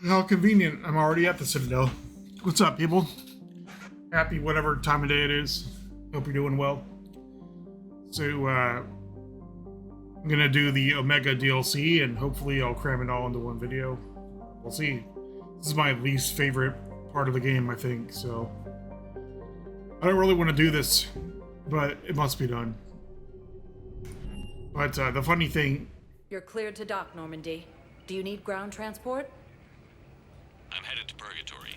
How convenient. I'm already at the Citadel. What's up, people? Happy whatever time of day it is. Hope you're doing well. So, I'm gonna do the Omega DLC, and hopefully I'll cram it all into one video. We'll see. This is my least favorite part of the game, I think, so... I don't really want to do this, but it must be done. But, the funny thing... You're cleared to dock, Normandy. Do you need ground transport? I'm headed to Purgatory.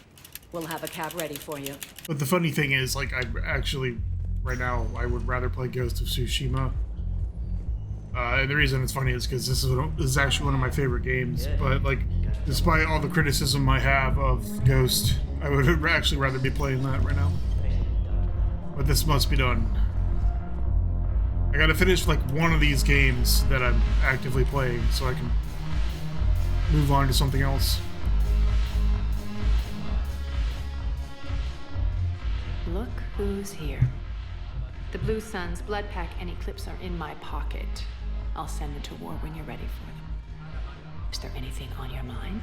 We'll have a cab ready for you. But the funny thing is, like, I actually, right now, I would rather play Ghost of Tsushima. And the reason it's funny is because this is actually one of my favorite games. But, like, despite all the criticism I have of Ghost, I would actually rather be playing that right now. But this must be done. I gotta finish, like, one of these games that I'm actively playing so I can move on to something else. Look who's here. The Blue Suns, Blood Pack, and Eclipse are in my pocket. I'll send them to war when you're ready for them. Is there anything on your mind?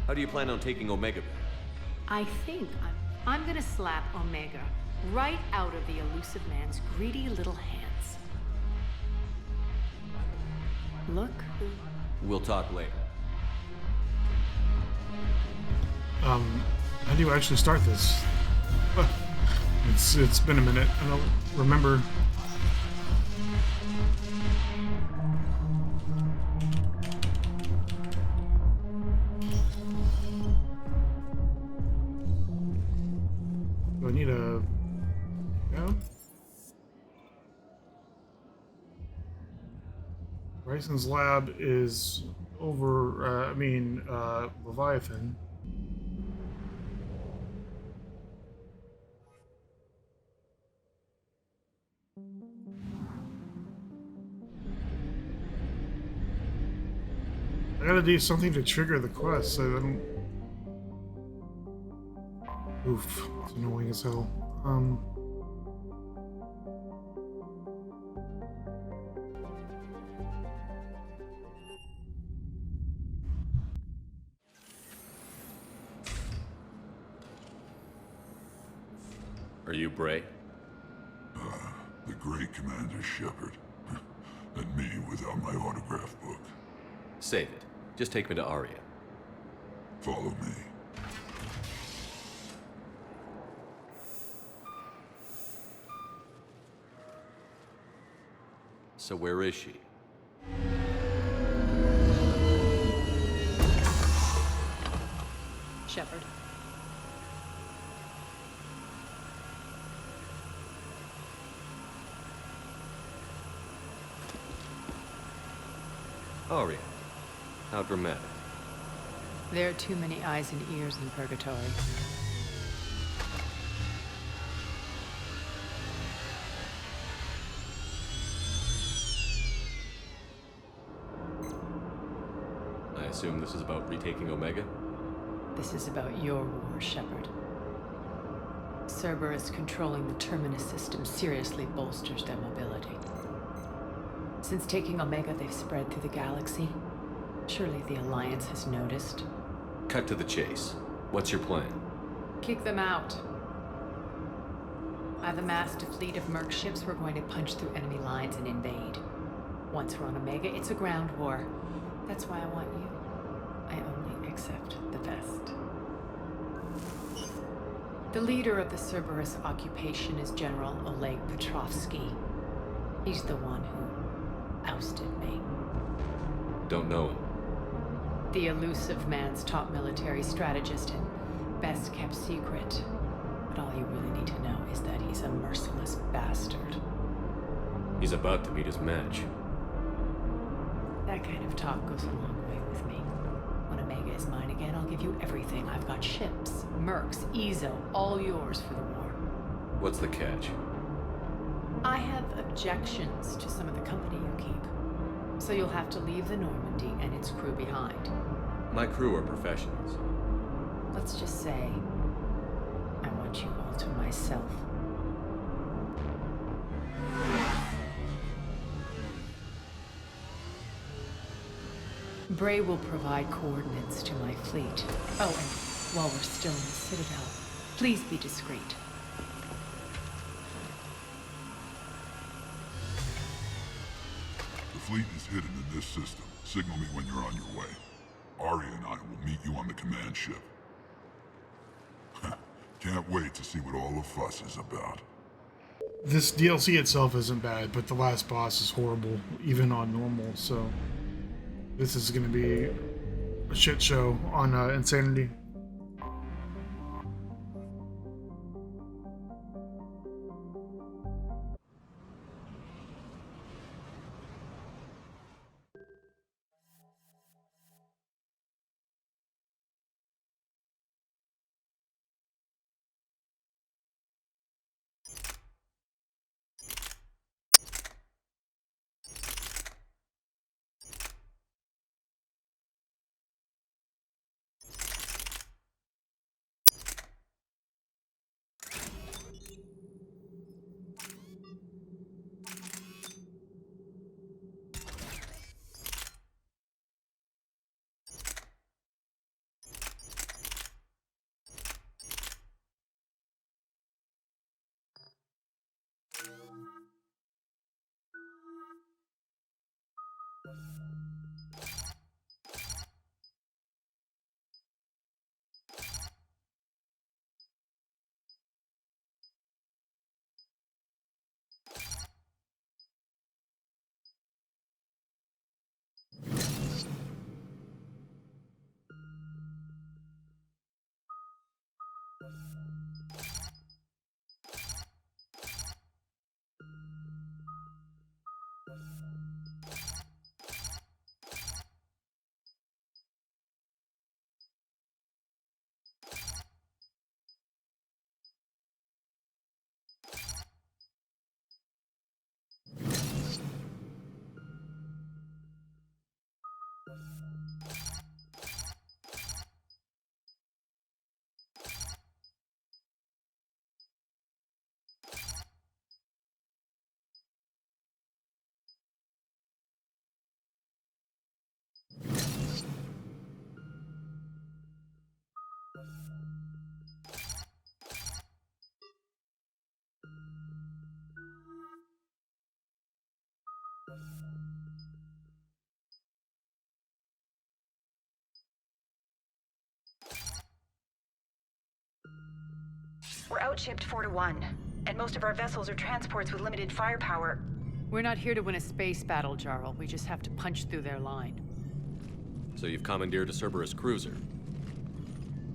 How do you plan on taking Omega back? I think I'm gonna slap Omega right out of the elusive man's greedy little hands. Look who... We'll talk later. How do you actually start this? It's been a minute. I don't remember. Do I need a... Yeah? Bryson's lab is over, Leviathan. I gotta do something to trigger the quest, so I don't... Oof, it's annoying as hell. Are you Bray? The great Commander Shepard. And me without my autograph book. Save it. Just take me to Aria. Follow me. So where is she? Shepard. Aria. How dramatic. There are too many eyes and ears in Purgatory. I assume this is about retaking Omega? This is about your war, Shepard. Cerberus controlling the Terminus system seriously bolsters their mobility. Since taking Omega, they've spread through the galaxy. Surely the Alliance has noticed. Cut to the chase. What's your plan? Kick them out. I've amassed a fleet of merc ships. We're going to punch through enemy lines and invade. Once we're on Omega, it's a ground war. That's why I want you. I only accept the best. The leader of the Cerberus occupation is General Oleg Petrovsky. He's the one who ousted me. Don't know him. The elusive man's top military strategist and best kept secret. But all you really need to know is that he's a merciless bastard. He's about to meet his match. That kind of talk goes a long way with me. When Omega is mine again, I'll give you everything. I've got ships, mercs, Ezo, all yours for the war. What's the catch? I have objections to some of the company you keep. So you'll have to leave the Normandy and its crew behind. My crew are professionals. Let's just say, I want you all to myself. Bray will provide coordinates to my fleet. Oh, and while we're still in the Citadel, please be discreet. The fleet is hidden in this system. Signal me when you're on your way. Aria and I will meet you on the command ship. Can't wait to see what all the fuss is about. This DLC itself isn't bad, but the last boss is horrible, even on normal, so this is going to be a shit show on Insanity. We're outshipped 4-1, and most of our vessels are transports with limited firepower. We're not here to win a space battle, Jarl. We just have to punch through their line. So you've commandeered a Cerberus cruiser.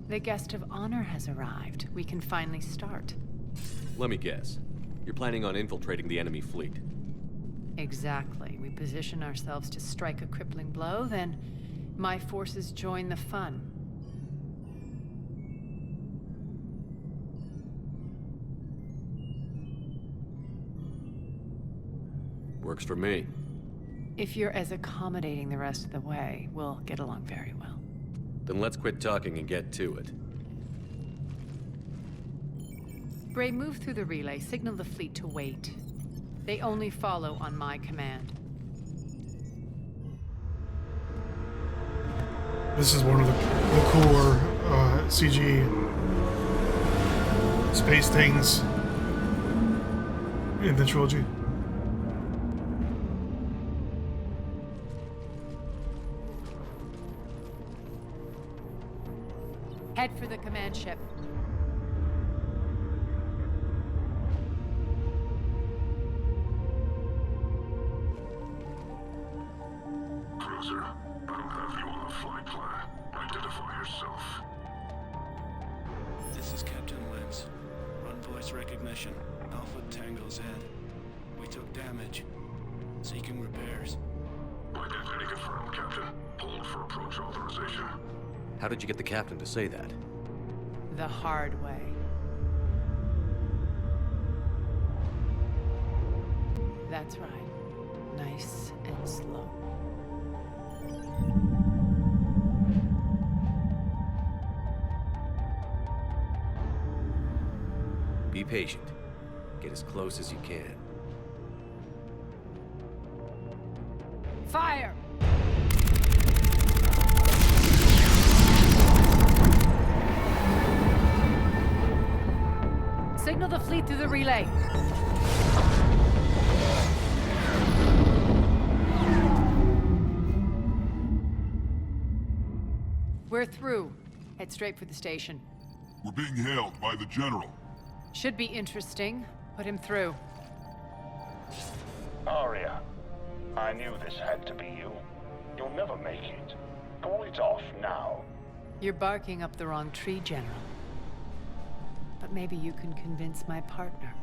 The guest of honor has arrived. We can finally start. Let me guess. You're planning on infiltrating the enemy fleet. Exactly. We position ourselves to strike a crippling blow, then my forces join the fun. Works for me. If you're as accommodating the rest of the way, we'll get along very well. Then let's quit talking and get to it. Bray, move through the relay. Signal the fleet to wait. They only follow on my command. This is one of the cooler CG space things in the trilogy. Head for the command ship. Cruiser, I don't have you on the flight plan. Identify yourself. This is Captain Lentz. Run voice recognition. Alpha Tango Z. We took damage. Seeking repairs. Identity confirmed, Captain. Hold for approach authorization. How did you get the captain to say that? The hard way. That's right. Nice and slow. Be patient. Get as close as you can. Fire! Signal the fleet through the relay. We're through. Head straight for the station. We're being hailed by the General. Should be interesting. Put him through. Aria, I knew this had to be you. You'll never make it. Call it off now. You're barking up the wrong tree, General. But maybe you can convince my partner.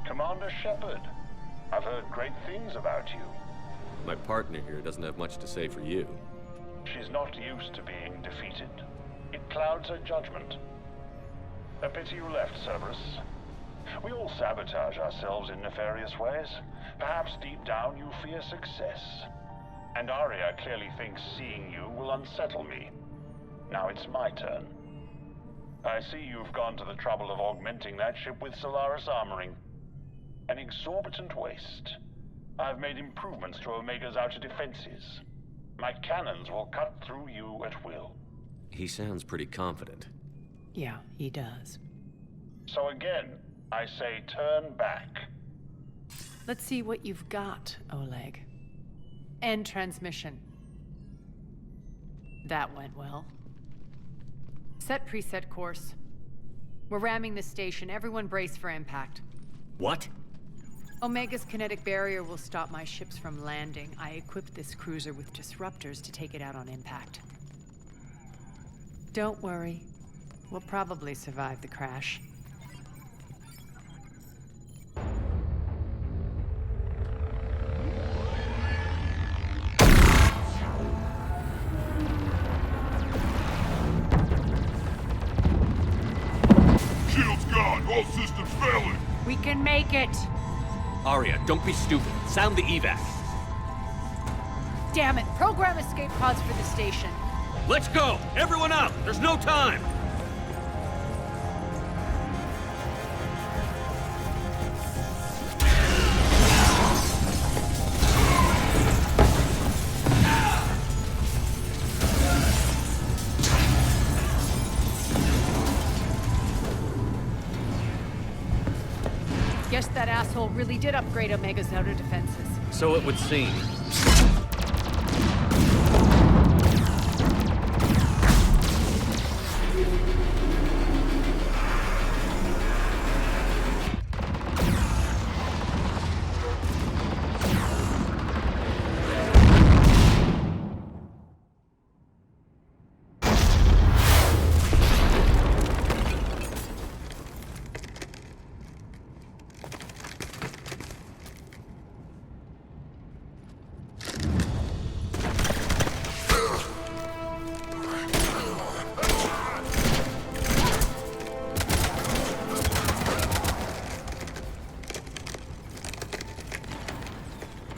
Commander Shepard, I've heard great things about you. My partner here doesn't have much to say for you. She's not used to being defeated. It clouds her judgment. A pity you left, Cerberus. We all sabotage ourselves in nefarious ways. Perhaps deep down you fear success. And Aria clearly thinks seeing you will unsettle me. Now it's my turn. I see you've gone to the trouble of augmenting that ship with Solaris armoring. An exorbitant waste. I've made improvements to Omega's outer defenses. My cannons will cut through you at will. He sounds pretty confident. Yeah, he does. So again, I say turn back. Let's see what you've got, Oleg. End transmission. That went well. Set preset course. We're ramming the station. Everyone brace for impact. What? Omega's kinetic barrier will stop my ships from landing. I equipped this cruiser with disruptors to take it out on impact. Don't worry. We'll probably survive the crash. Shield's gone! All systems failing! We can make it! Aria, don't be stupid. Sound the evac. Damn it! Program escape pods for the station. Let's go! Everyone out! There's no time! Guess that asshole really did upgrade Omega's outer defenses. So it would seem.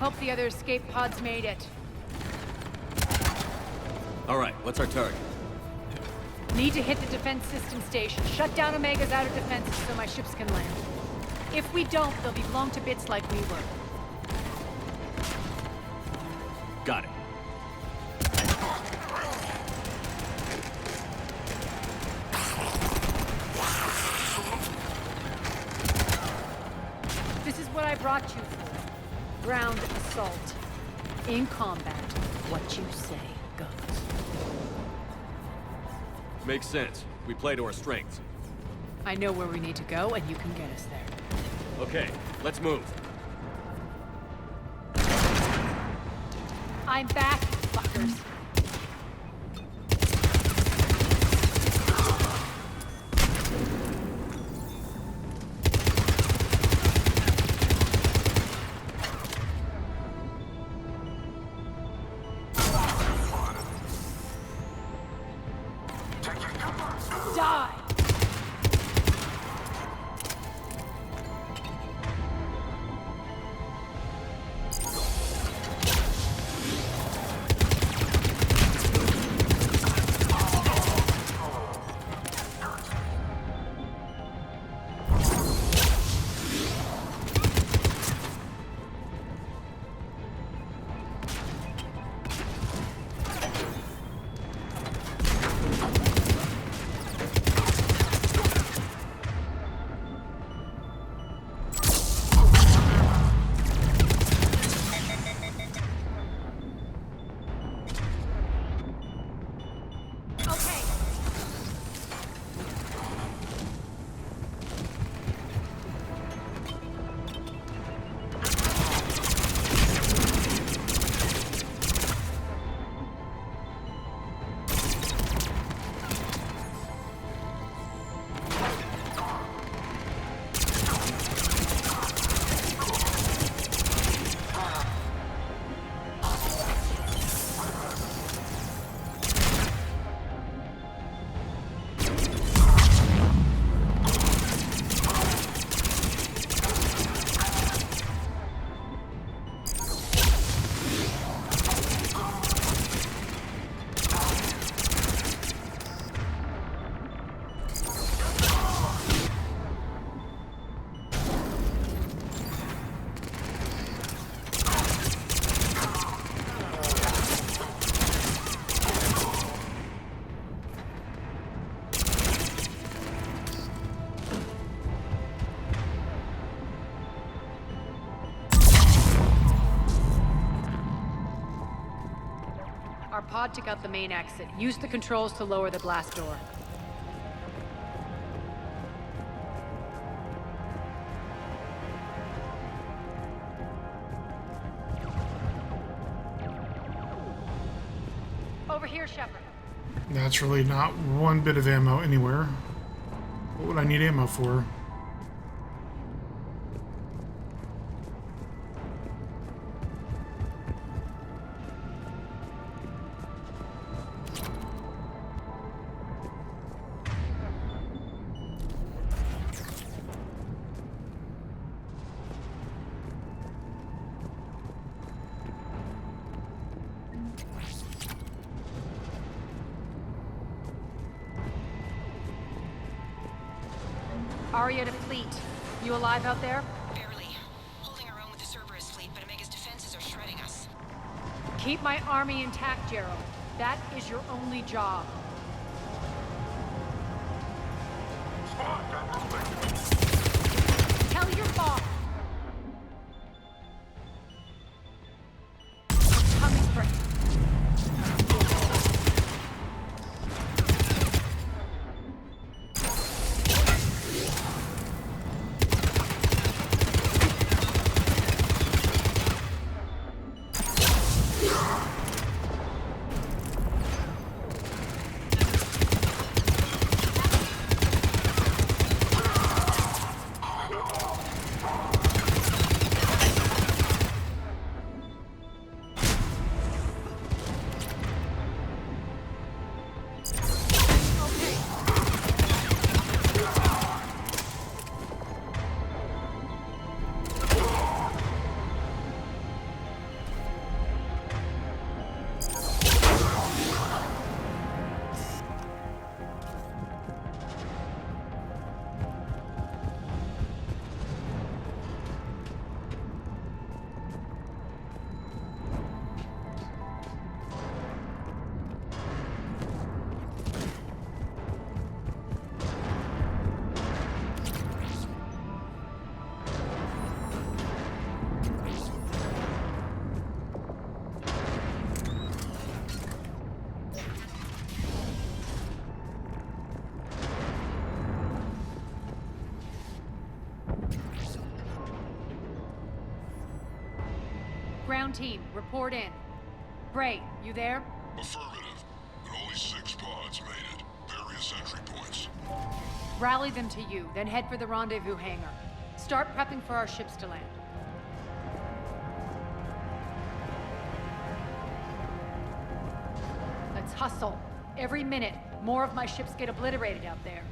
Hope the other escape pods made it. All right, what's our target? Need to hit the defense system station. Shut down Omega's outer defenses so my ships can land. If we don't, they'll be blown to bits like we were. Got it. This is what I brought you for. Ground assault. In combat, what you say goes. Makes sense. We play to our strengths. I know where we need to go, and you can get us there. Okay, let's move. I'm back, fuckers. Die! Our pod took out the main exit. Use the controls to lower the blast door. Over here, Shepard. Naturally, not one bit of ammo anywhere. What would I need ammo for? Aria to fleet. You alive out there? Barely. Holding our own with the Cerberus fleet, but Omega's defenses are shredding us. Keep my army intact, Gerald. That is your only job. Tell your boss. Coming for you. Ground team, report in. Bray, you there? Affirmative. But only 6 pods made it. Various entry points. Rally them to you, then head for the rendezvous hangar. Start prepping for our ships to land. Let's hustle. Every minute, more of my ships get obliterated out there.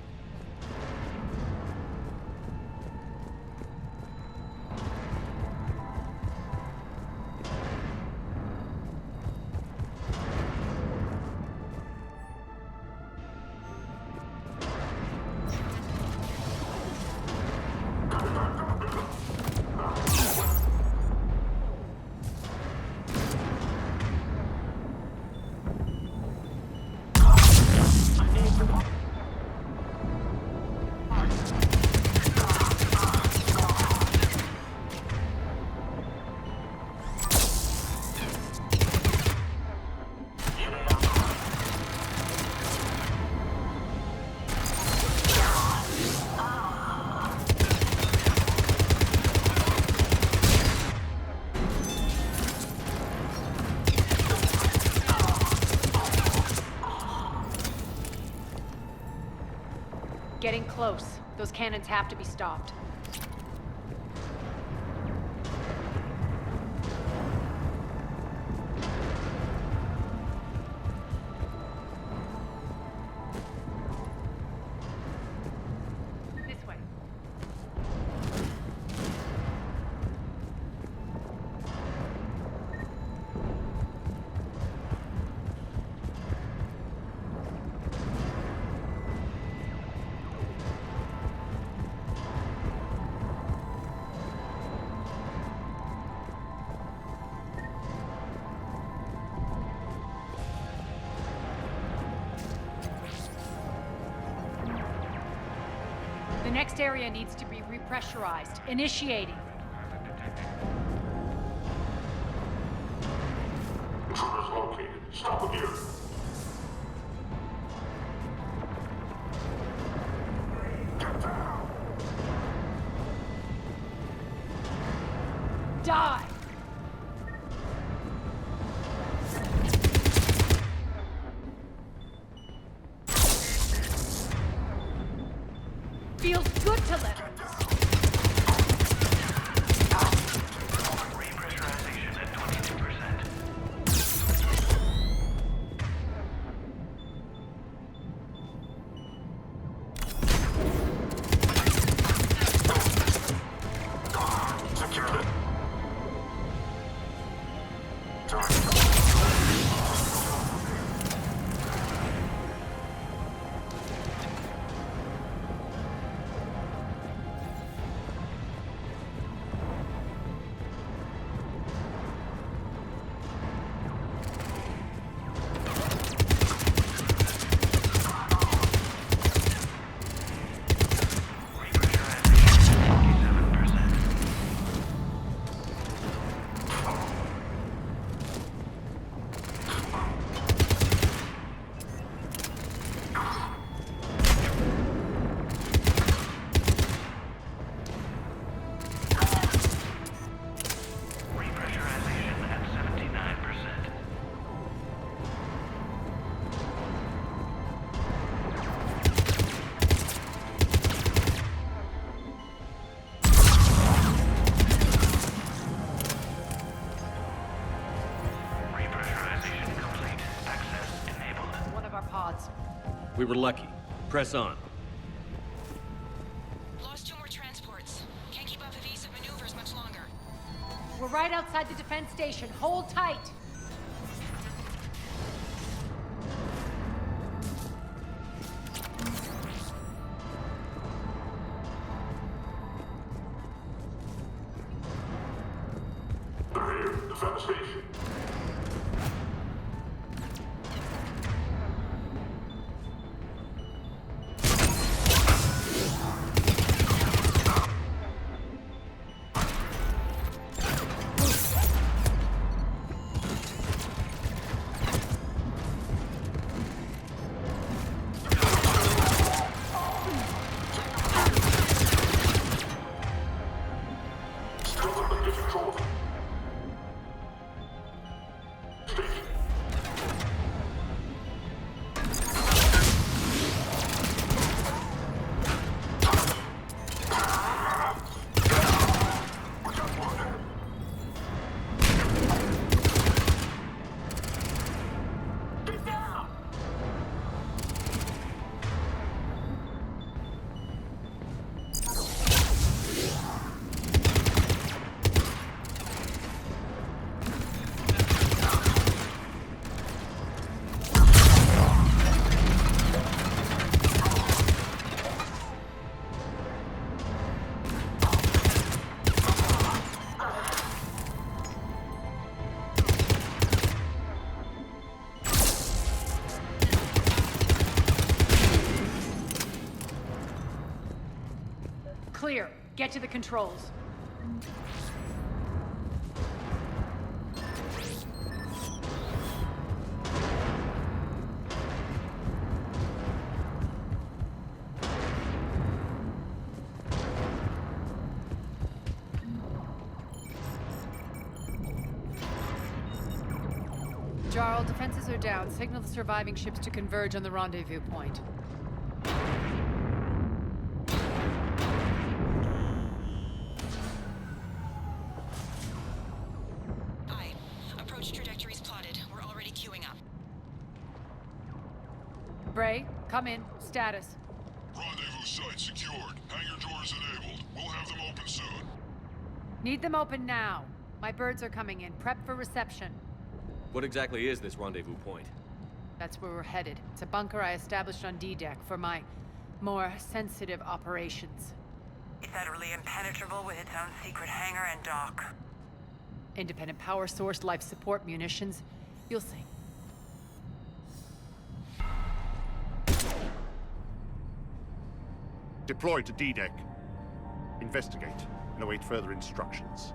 Getting close. Those cannons have to be stopped. This way. The next area needs to be repressurized. Initiating. Intruders located. Stop him here. Get down. Die! Feels good to live. Repressurization at 22%. Secure it. Repressurization at 79%. Repressurization complete. Access enabled. One of our pods. We were lucky. Press on. Lost 2 more transports. Can't keep up evasive maneuvers much longer. We're right outside the defense station. Hold tight. They're here. Defend the station. Still something to control them. Station. We got one. Get down! Clear. Get to the controls. Jarl, defenses are down. Signal the surviving ships to converge on the rendezvous point. Aye. Approach trajectories plotted. We're already queuing up. Bray, come in. Status. Rendezvous site secured. Hangar doors enabled. We'll have them open soon. Need them open now. My birds are coming in. Prep for reception. What exactly is this rendezvous point? That's where we're headed. It's a bunker I established on D-Deck for my more sensitive operations. It's utterly impenetrable with its own secret hangar and dock. Independent power source, life support, munitions. You'll see. Deploy to D-Deck. Investigate and await further instructions.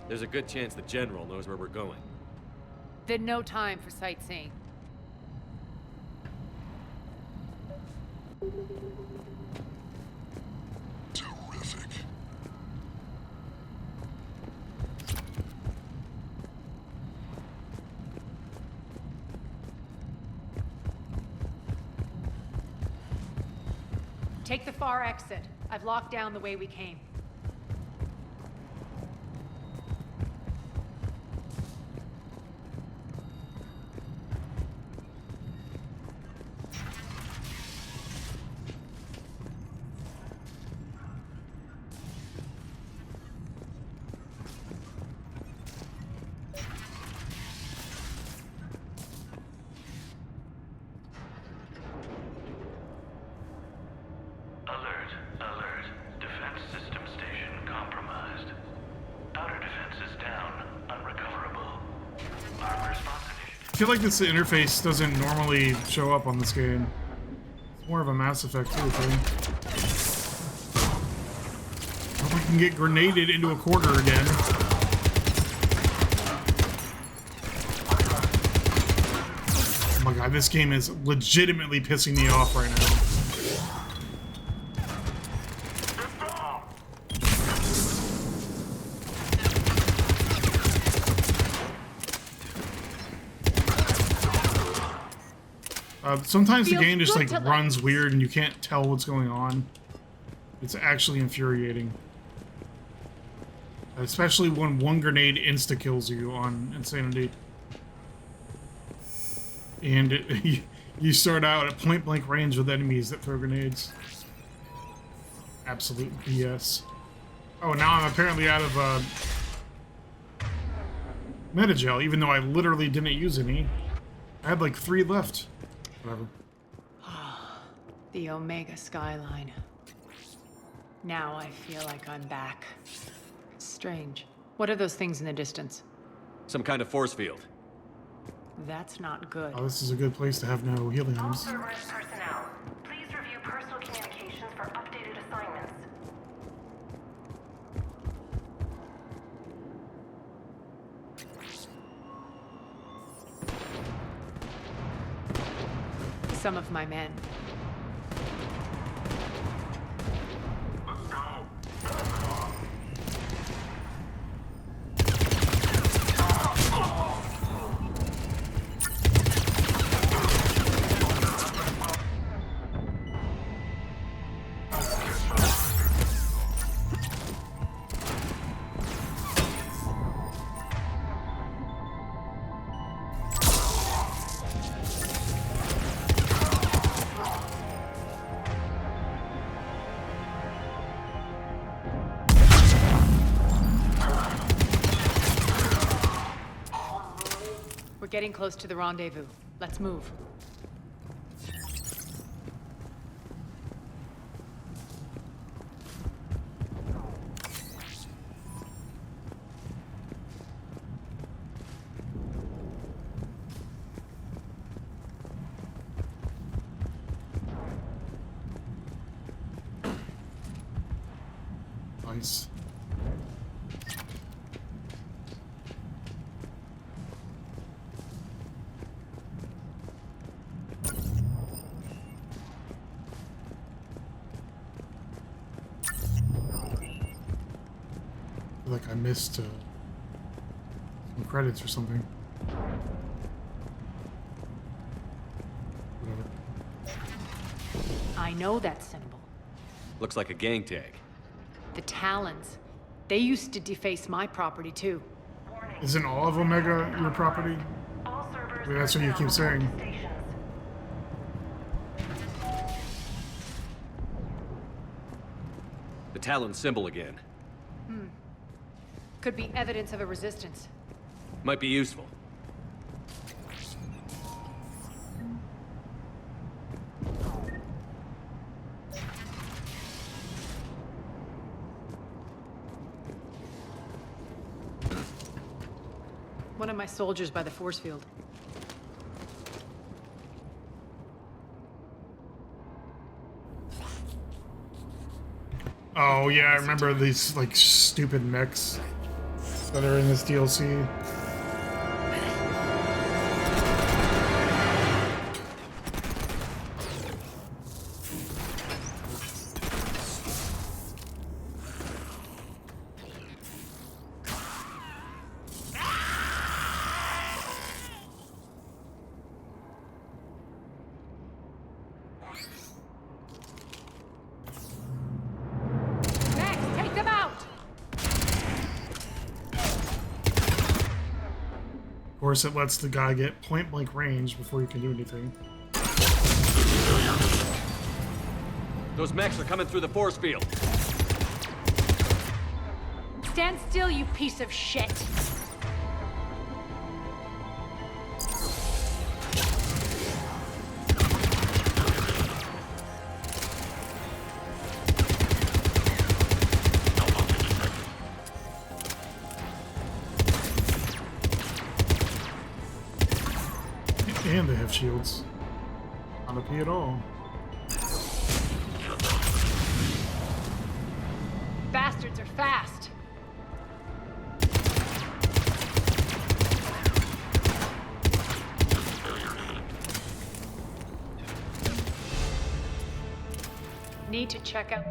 There's a good chance the General knows where we're going. Then no time for sightseeing. Terrific. Take the far exit. I've locked down the way we came. Alert, alert. Defense system station compromised. Outer defense is down, unrecoverable. Arm response initiative. I feel like this interface doesn't normally show up on this game. It's more of a Mass Effect 2 thing. I hope I can get grenaded into a quarter again. Oh my god, this game is legitimately pissing me off right now. Sometimes the game just like runs weird and you can't tell what's going on. It's actually infuriating. Especially when one grenade insta-kills you on Insanity. And you start out at point-blank range with enemies that throw grenades. Absolute BS. Oh, now I'm apparently out of Metagel, even though I literally didn't use any. I had like 3 left. Whatever. The Omega skyline. Now I feel like I'm back. Strange. What are those things in the distance? Some kind of force field. That's not good. Oh, this is a good place to have no healing All items. Cerberus personnel, please review personal communications for updated assignments. Some of my men. Getting close to the rendezvous. Let's move. Nice. Like I missed some credits or something. Whatever. I know that symbol. Looks like a gang tag. The Talons. They used to deface my property too. Isn't all of Omega your property? All Cerberus Wait, that's what you keep personnel report saying. to stations. The Talon symbol again. Could be evidence of a resistance. Might be useful. One of my soldiers by the force field. Oh yeah, I remember these like stupid mechs. that are in this DLC. Take them out! Of course, it lets the guy get point-blank range before you can do anything. Those mechs are coming through the force field. Stand still, you piece of shit! And they have shields. Not OP at all. Bastards are fast. Need to check out.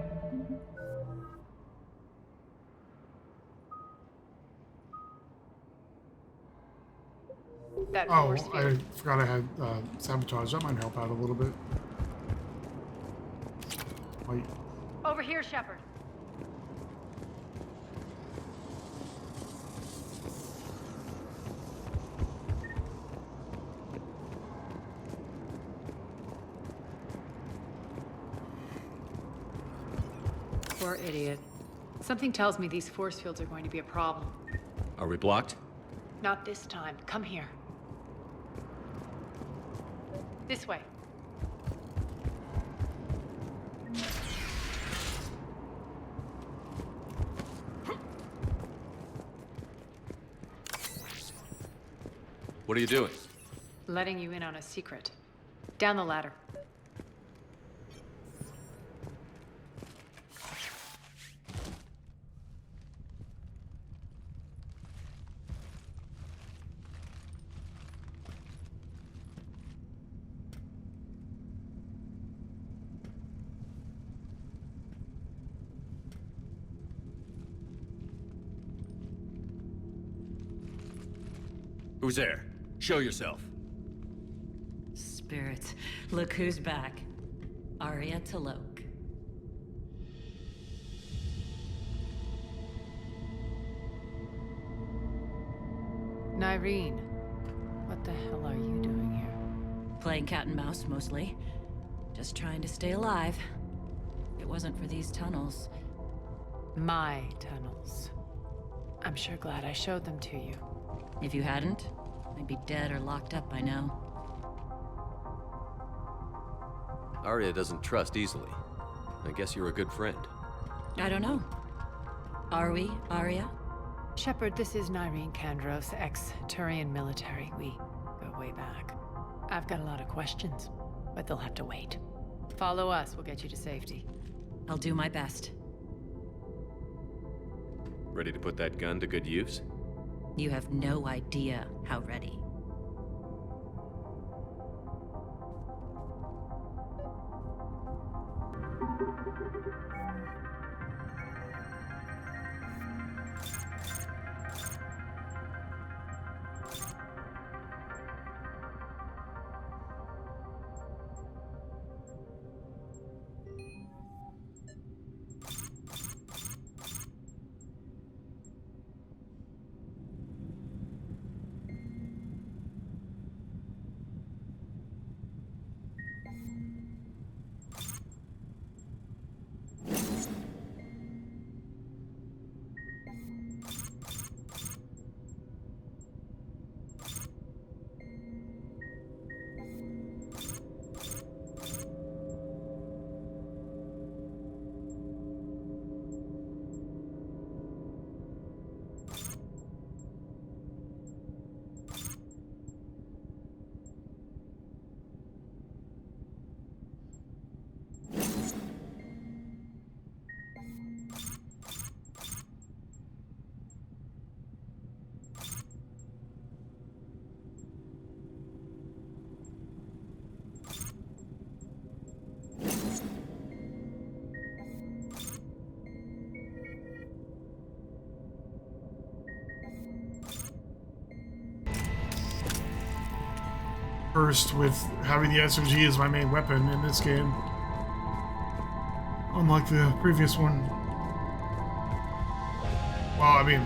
That Oh, force I field. forgot I had sabotage. That might help out a little bit. Wait. Over here, Shepard. Poor idiot. Something tells me these force fields are going to be a problem. Are we blocked? Not this time. Come here. This way. What are you doing? Letting you in on a secret. Down the ladder. Who's there? Show yourself. Spirits, look who's back. Aria to Loke. Nyreen, what the hell are you doing here? Playing cat and mouse, mostly. Just trying to stay alive. If it wasn't for these tunnels. My tunnels. I'm sure glad I showed them to you. If you hadn't, I'd be dead or locked up by now. Aria doesn't trust easily. I guess you're a good friend. I don't know. Are we, Aria? Shepard, this is Nyreen Kandros, ex-Turian military. We go way back. I've got a lot of questions, but they'll have to wait. Follow us, we'll get you to safety. I'll do my best. Ready to put that gun to good use? You have no idea how ready. first with having the SMG as my main weapon in this game. Unlike the previous one. Well, I mean,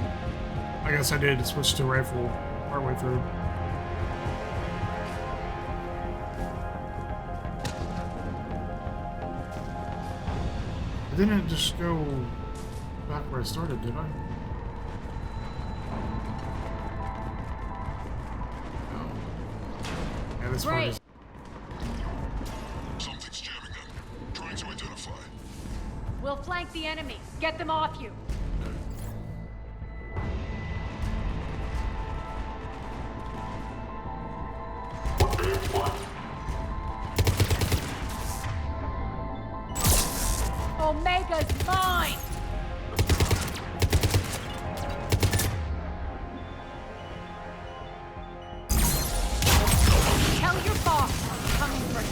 I guess I did switch to rifle partway through. I didn't just go back where I started, did I? No. Yeah, this part is... Something's jamming them. Trying to identify. We'll flank the enemy. Get them off you. Omega's mine! Tell your boss I'm coming for him.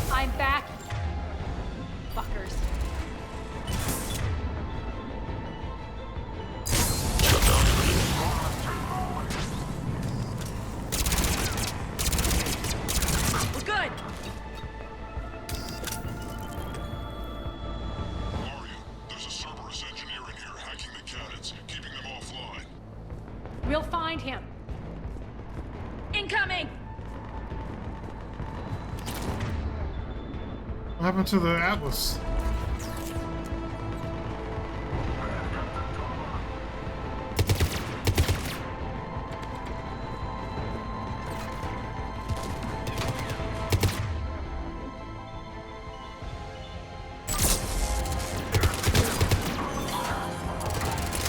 I'm back, fuckers. We're good. Aria, there's a Cerberus engineer in here hacking the cannons, keeping them offline. We'll find him. Incoming! What happened to the Atlas?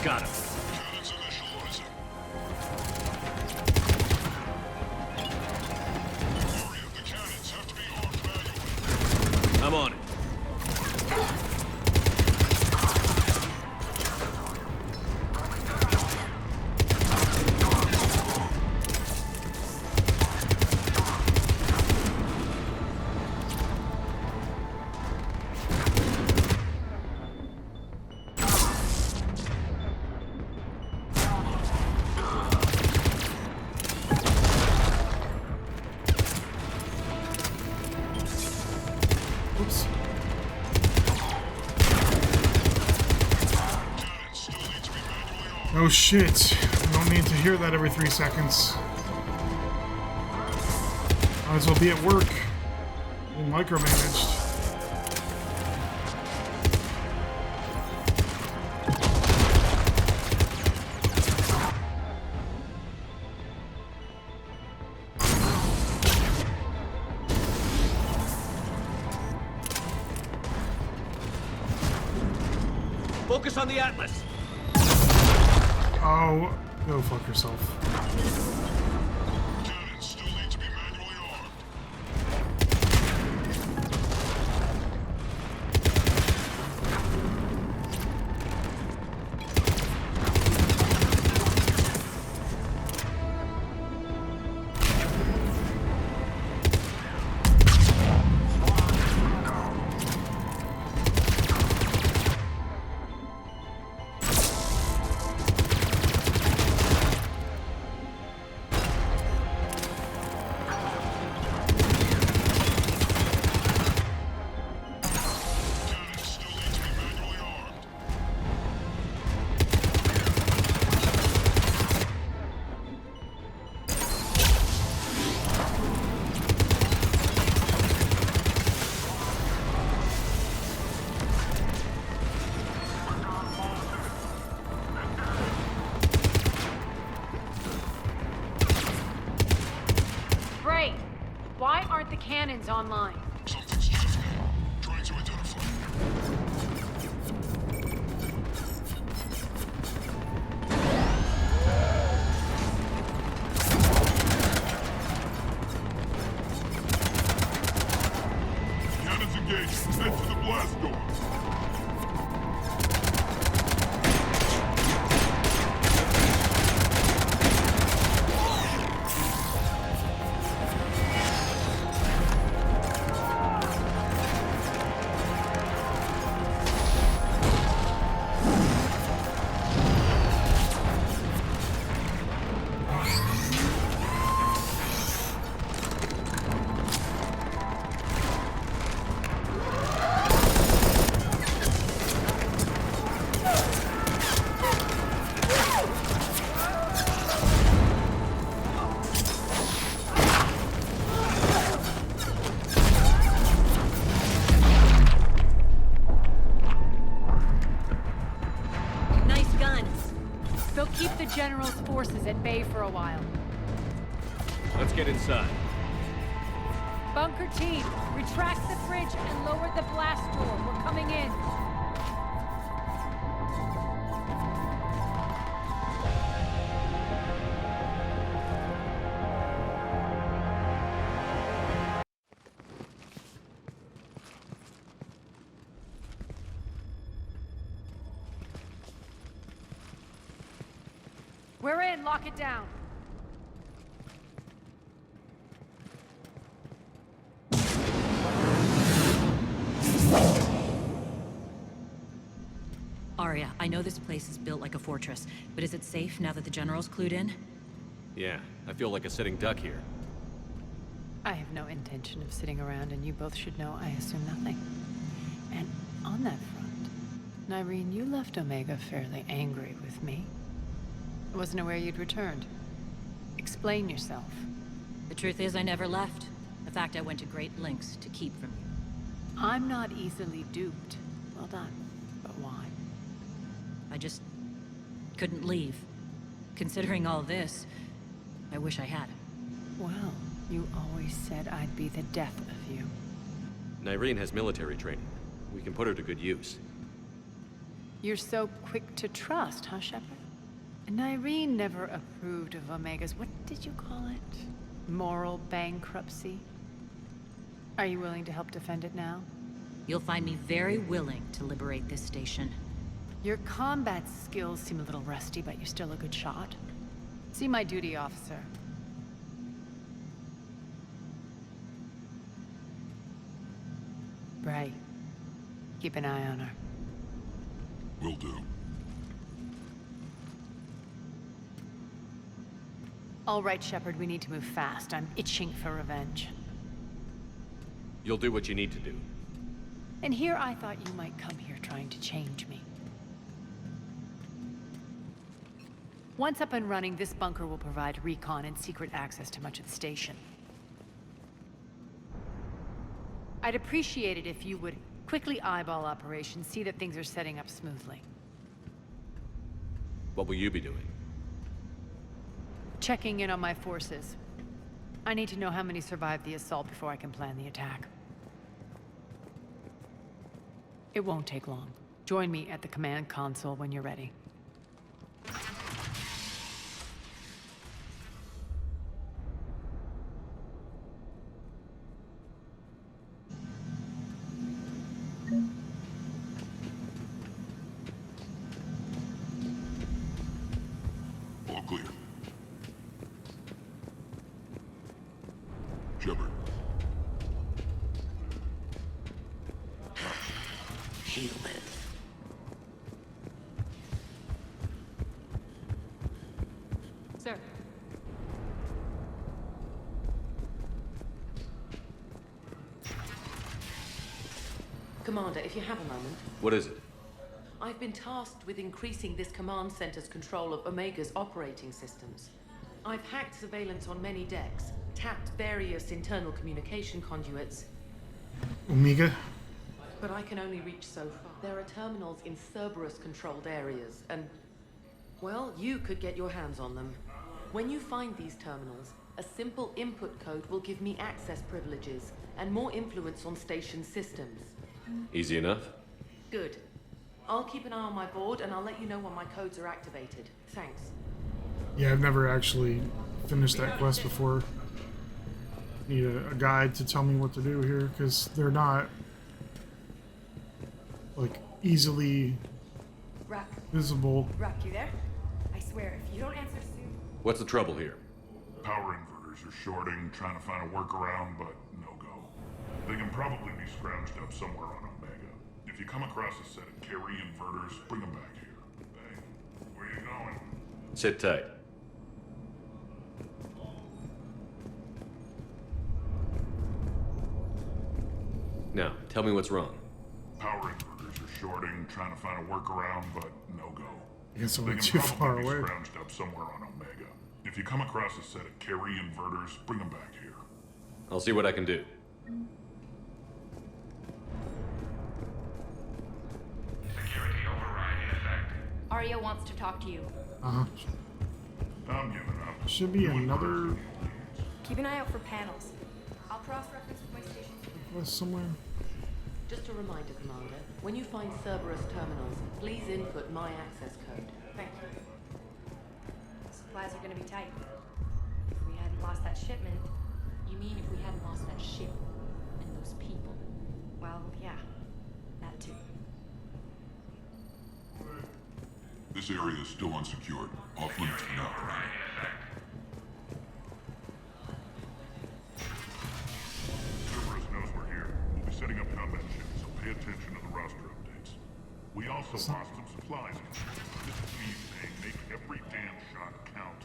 Got him. Cannons initializing. Aria, the cannons have to be armed manually. I'm on it. Oops. Oh shit. I don't need to hear that every 3 seconds. Might as well be at work. Being micromanaged. Focus on the Atlas. Oh, go fuck yourself. Cannons still need to be manually armed. online. Something's jiffing. Trying to identify. Cannons engaged. Head to the blast door. Keep the General's forces at bay for a while. Let's get inside. Bunker team, retract the bridge and lower the blast door. We're coming in. We're in. Lock it down. Aria, I know this place is built like a fortress, but is it safe now that the General's clued in? Yeah, I feel like a sitting duck here. I have no intention of sitting around, and you both should know I assume nothing. And on that front, Nyreen, you left Omega fairly angry with me. I wasn't aware you'd returned. Explain yourself. The truth is, I never left. In fact, I went to great lengths to keep from you. I'm not easily duped. Well done. But why? I just couldn't leave. Considering all this, I wish I had. Well, you always said I'd be the death of you. Nyreen has military training. We can put her to good use. You're so quick to trust, huh, Shepard? Nyreen never approved of Omega's, what did you call it? Moral bankruptcy? Are you willing to help defend it now? You'll find me very willing to liberate this station. Your combat skills seem a little rusty, but you're still a good shot. See my duty officer. Bray, keep an eye on her. Will do. All right, Shepard, we need to move fast. I'm itching for revenge. You'll do what you need to do. And here I thought you might come here trying to change me. Once up and running, this bunker will provide recon and secret access to much of the station. I'd appreciate it if you would quickly eyeball operations, see that things are setting up smoothly. What will you be doing? Checking in on my forces. I need to know how many survived the assault before I can plan the attack. It won't take long. Join me at the command console when you're ready. All clear. Shepard. He lives. Sir. Commander, if you have a moment. What is it? I've been tasked with increasing this command center's control of Omega's operating systems. I've hacked surveillance on many decks, tapped various internal communication conduits. Omega? But I can only reach so far. There are terminals in Cerberus-controlled areas, and... well, you could get your hands on them. When you find these terminals, A simple input code will give me access privileges and more influence on station systems. Easy enough? Good. I'll keep an eye on my board and I'll let you know when my codes are activated. Thanks. Yeah, I've never actually finished that quest before. Need a guide to tell me what to do here, because they're not like easily visible. Rock, you there? I swear, if you don't answer soon... What's the trouble here? Power inverters are shorting, trying to find a workaround, but no go. They can probably be scrounged up somewhere on Omega. If you come across a set of carry inverters, bring them back here. Hey, where you going? Sit tight. Now, tell me what's wrong. Power inverters are shorting, trying to find a workaround, but no go. I guess I They went can too probably far be away. scrounged up somewhere on Omega. If you come across a set of carry inverters, bring them back here. I'll see what I can do. Security override in effect. Aria wants to talk to you. Uh-huh. I'm giving up. Should be another Keep an eye out for panels. I'll cross-reference with my station. quest somewhere. Just a reminder, Commander. When you find Cerberus terminals, please input my access code. Thank you. Supplies are gonna be tight. If we hadn't lost that shipment... You mean if we hadn't lost that ship and those people? Well, yeah. That too. This area is still unsecured. Off limits for now. Cerberus knows we're here. We'll be setting up combat ships, so pay attention to the roster updates. We also lost some supplies. This means they make every damn shot count.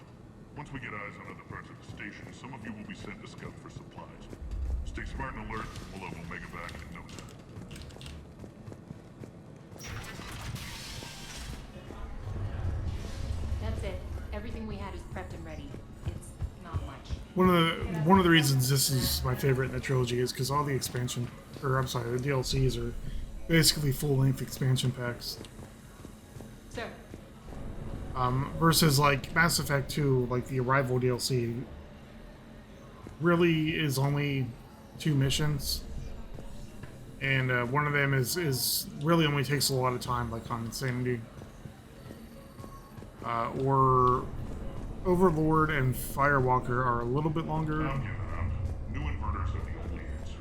Once we get eyes on other parts of the station, some of you will be sent to scout for supplies. Stay smart and alert, and we'll have Omega back in no time. That's it. Everything we had is prepped and ready. It's not much. One of the reasons this is my favorite in the trilogy is because all the expansion, or I'm sorry, the DLCs are basically full-length expansion packs. So, Versus like Mass Effect 2, like the Arrival DLC, really is only 2 missions, and one of them is really only takes a lot of time, like on Insanity. Or Overlord and Firewalker are a little bit longer. New inverters are the only answer.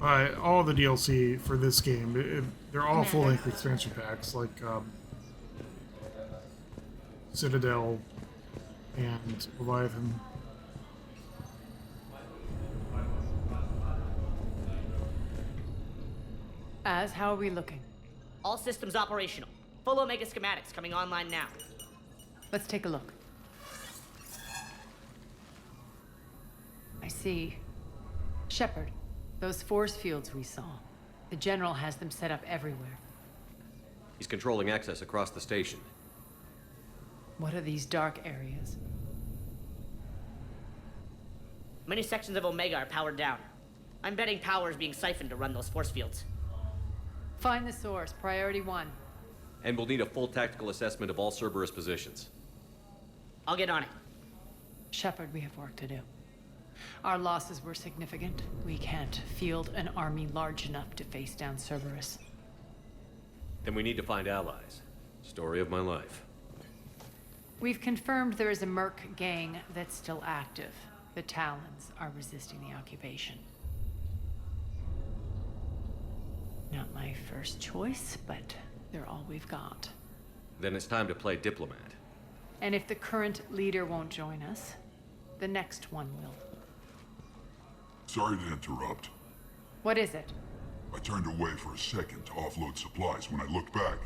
But all the DLC for this game, they're all full-length expansion packs, like Citadel and Leviathan. How are we looking? All systems operational. Full Omega schematics coming online now. Let's take a look. I see. Shepard, those force fields we saw. The General has them set up everywhere. He's controlling access across the station. What are these dark areas? Many sections of Omega are powered down. I'm betting power is being siphoned to run those force fields. Find the source, priority 1. And we'll need a full tactical assessment of all Cerberus positions. I'll get on it. Shepard, we have work to do. Our losses were significant. We can't field an army large enough to face down Cerberus. Then we need to find allies. Story of my life. We've confirmed there is a Merc gang that's still active. The Talons are resisting the occupation. Not my first choice, but they're all we've got. Then it's time to play diplomat. And if the current leader won't join us, the next one will. Sorry to interrupt. What is it? I turned away for a second to offload supplies. When I looked back,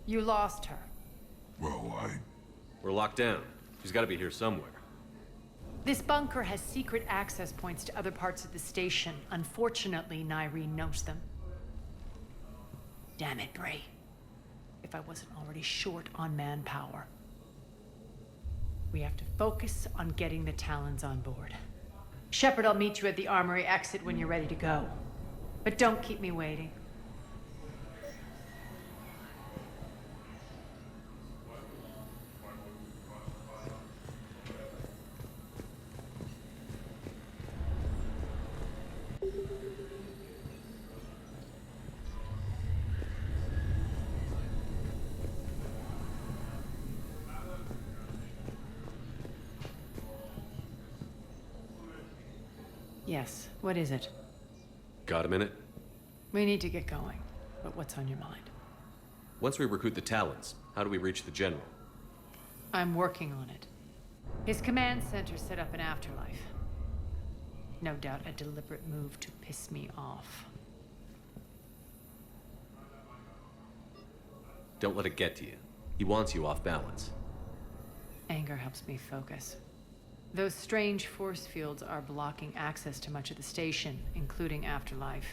You lost her. well, We're locked down. She's got to be here somewhere. This bunker has secret access points to other parts of the station. Unfortunately, Nyreen knows them. Damn it, Bray. If I wasn't already short on manpower. We have to focus on getting the Talons on board. Shepard, I'll meet you at the armory exit when you're ready to go. But don't keep me waiting. Yes, what is it? Got a minute? We need to get going, but what's on your mind? Once we recruit the Talons, how do we reach the General? I'm working on it. His command center set up an afterlife. No doubt a deliberate move to piss me off. Don't let it get to you. He wants you off balance. Anger helps me focus. Those strange force fields are blocking access to much of the station, including Afterlife.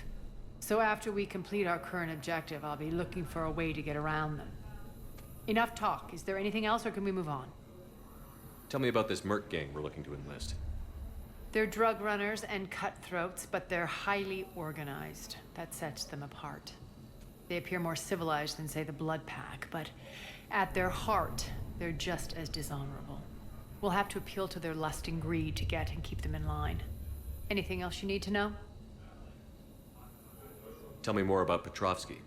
So after we complete our current objective, I'll be looking for a way to get around them. Enough talk. Is there anything else, or can we move on? Tell me about this merc gang we're looking to enlist. They're drug runners and cutthroats, but they're highly organized. That sets them apart. They appear more civilized than, say, the Blood Pack, but at their heart, they're just as dishonorable. We'll have to appeal to their lust and greed to get and keep them in line. Anything else you need to know? Tell me more about Petrovsky.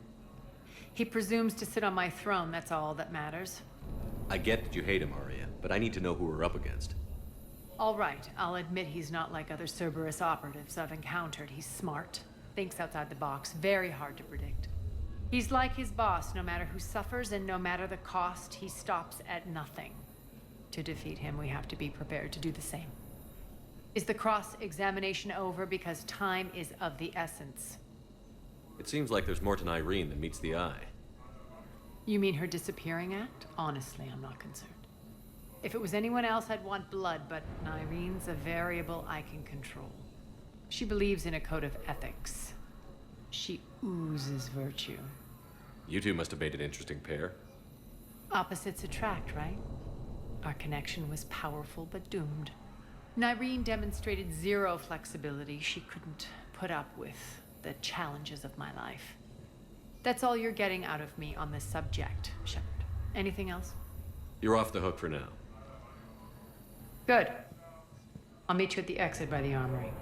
He presumes to sit on my throne, that's all that matters. I get that you hate him, Aria, but I need to know who we're up against. All right, I'll admit he's not like other Cerberus operatives I've encountered. He's smart, thinks outside the box, very hard to predict. He's like his boss, no matter who suffers and no matter the cost, he stops at nothing. To defeat him, we have to be prepared to do the same. Is the cross-examination over? Because time is of the essence. It seems like there's more to Irene than meets the eye. You mean her disappearing act? Honestly, I'm not concerned. If it was anyone else, I'd want blood, but Irene's a variable I can control. She believes in a code of ethics. She oozes virtue. You two must have made an interesting pair. Opposites attract, right? Our connection was powerful but doomed. Irene demonstrated zero flexibility. She couldn't put up with the challenges of my life. That's all you're getting out of me on this subject, Shepard. Anything else? You're off the hook for now. Good. I'll meet you at the exit by the armory.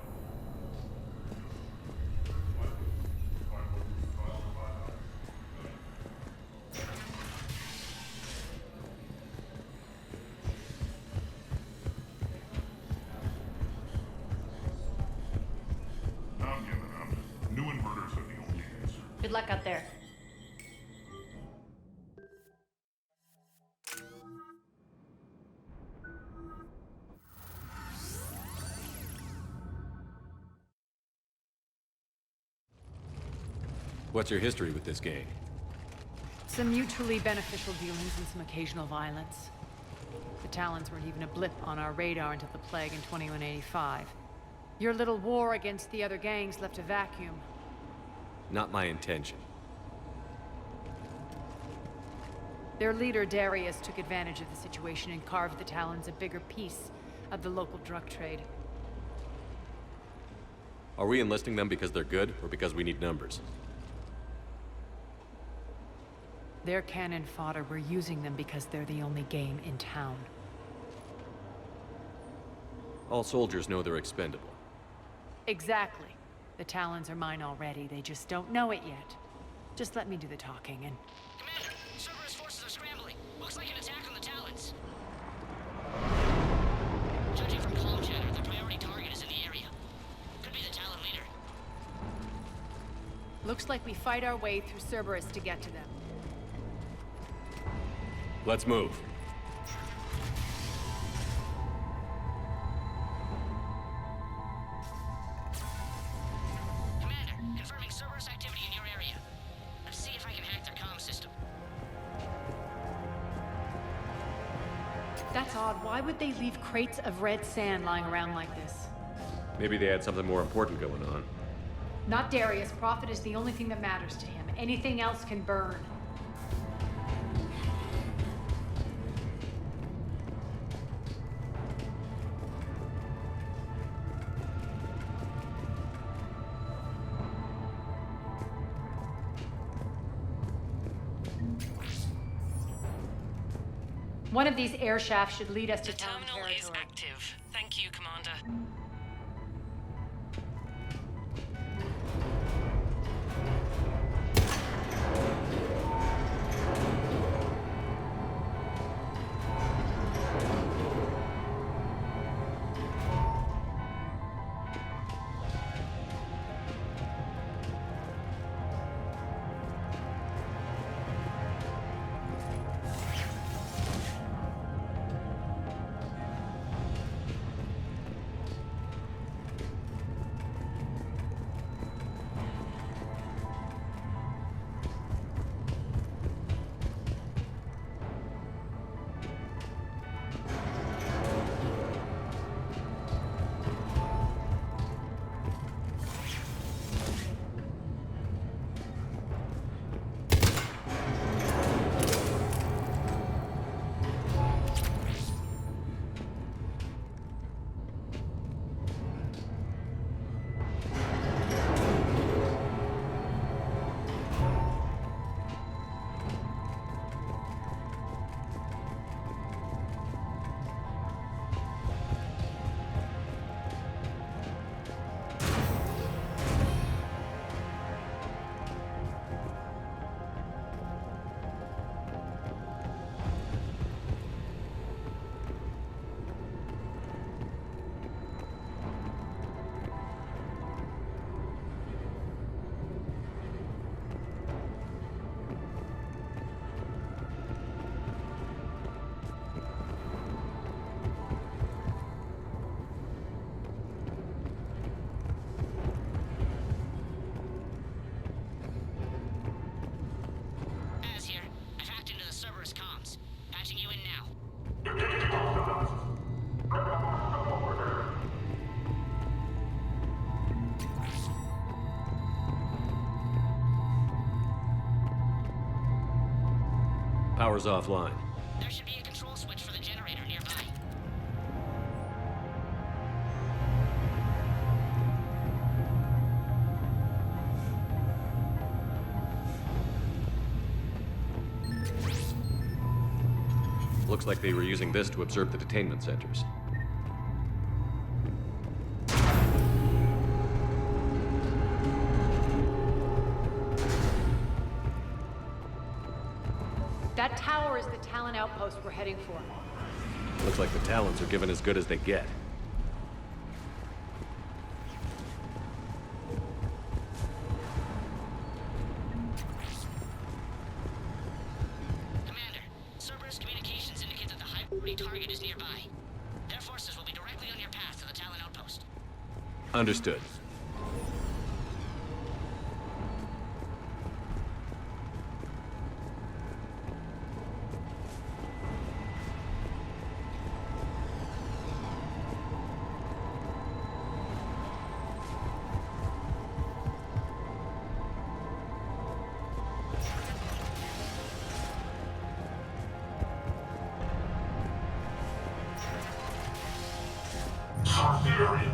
I'm giving up. New inverters are the only answer. Good luck out there. What's your history with this gang? Some mutually beneficial dealings and some occasional violence. The Talons weren't even a blip on our radar until the plague in 2185. Your little war against the other gangs left a vacuum. Not my intention. Their leader, Darius, took advantage of the situation and carved the Talons a bigger piece of the local drug trade. Are we enlisting them because they're good, or because we need numbers? They're cannon fodder. We're using them because they're the only game in town. All soldiers know they're expendable. Exactly. The Talons are mine already. They just don't know it yet. Just let me do the talking and... Commander, Cerberus forces are scrambling. Looks like an attack on the Talons. Judging from comm chatter, the priority target is in the area. Could be the Talon leader. Looks like we fight our way through Cerberus to get to them. Let's move. Commander, confirming Cerberus activity in your area. Let's see if I can hack their comm system. That's odd. Why would they leave crates of red sand lying around like this? Maybe they had something more important going on. Not Darius. Profit is the only thing that matters to him. Anything else can burn. One of these air shafts should lead us to town territory. The terminal is active. Thank you, Commander. Power's offline. There should be a control switch for the generator nearby. Looks like they were using this to observe the detainment centers. That tower is the Talon outpost we're heading for. Looks like the Talons are given as good as they get. Commander, Cerberus communications indicate that the high-priority target is nearby. Their forces will be directly on your path to the Talon outpost. Understood. Search the area.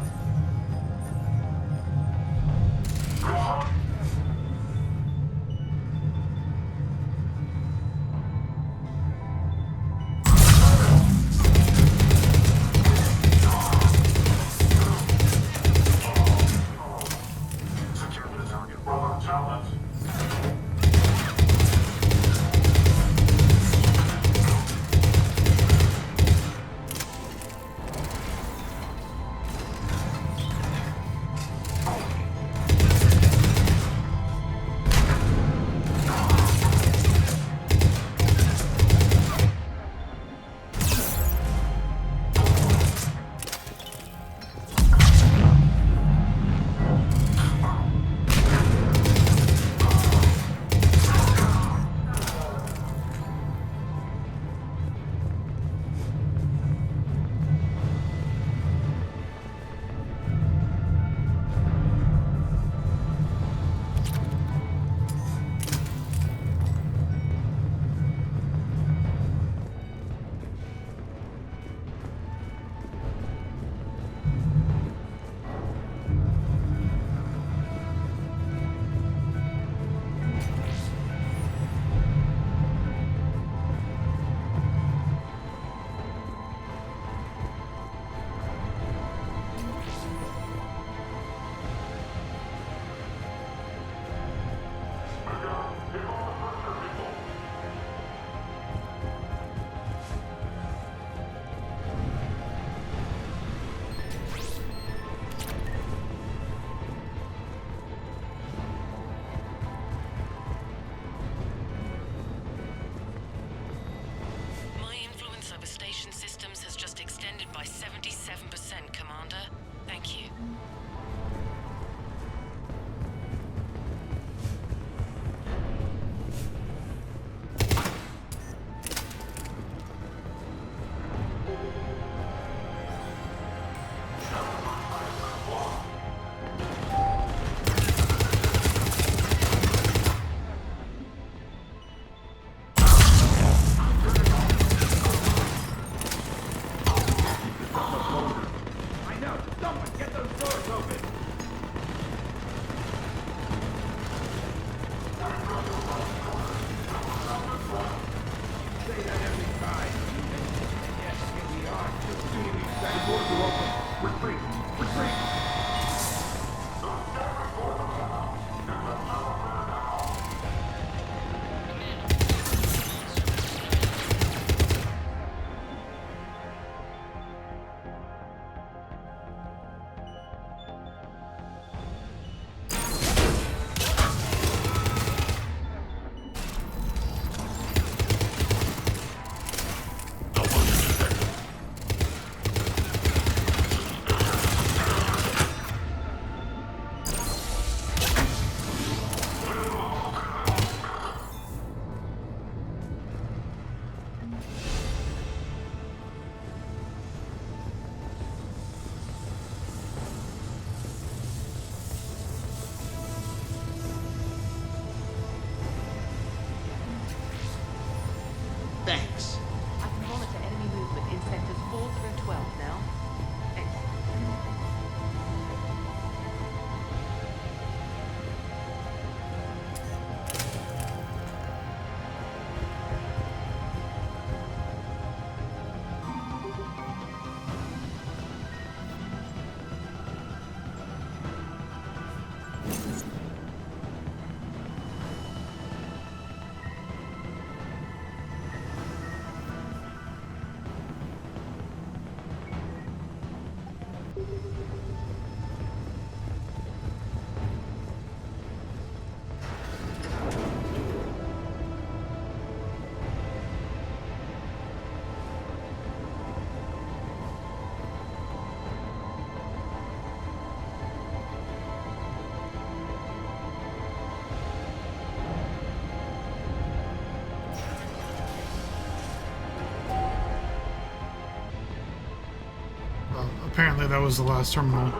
Apparently that was the last terminal.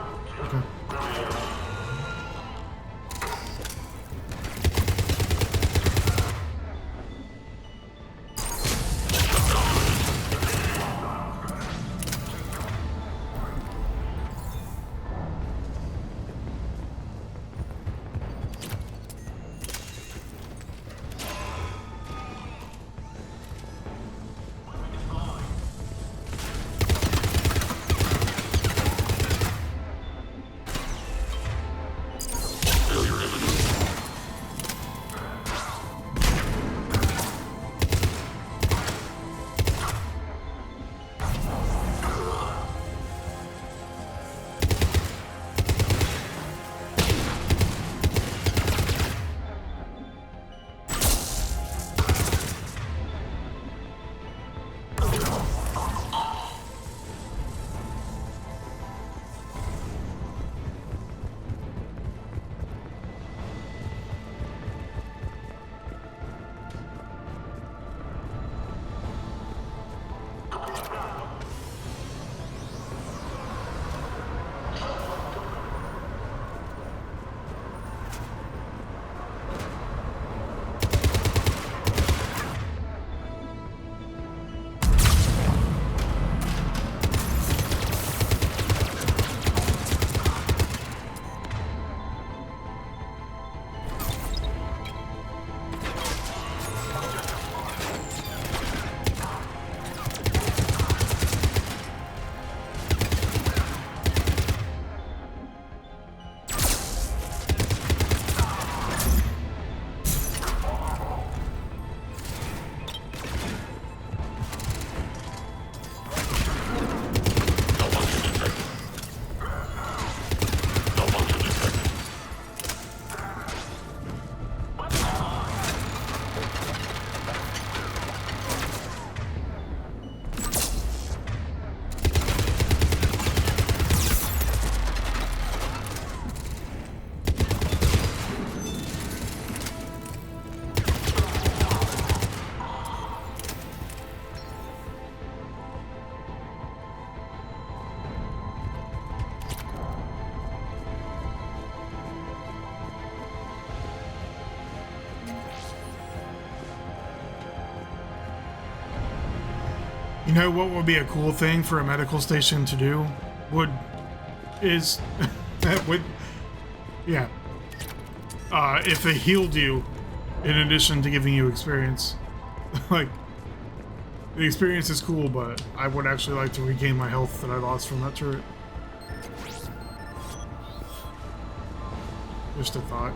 Okay. You know what would be a cool thing for a medical station to do? If they healed you in addition to giving you experience. Like, the experience is cool, but I would actually like to regain my health that I lost from that turret. Just a thought.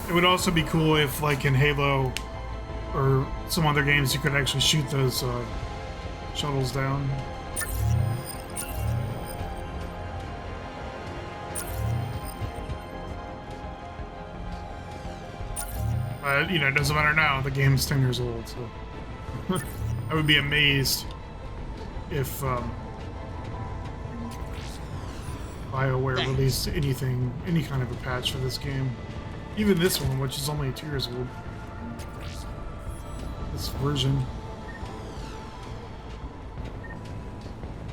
It would also be cool if, like in Halo or some other games, you could actually shoot those shuttles down. But, you know, it doesn't matter now. The game's 10 years old, so... I would be amazed if BioWare released anything, any kind of a patch for this game. Even this one, which is only 2 years old. This version.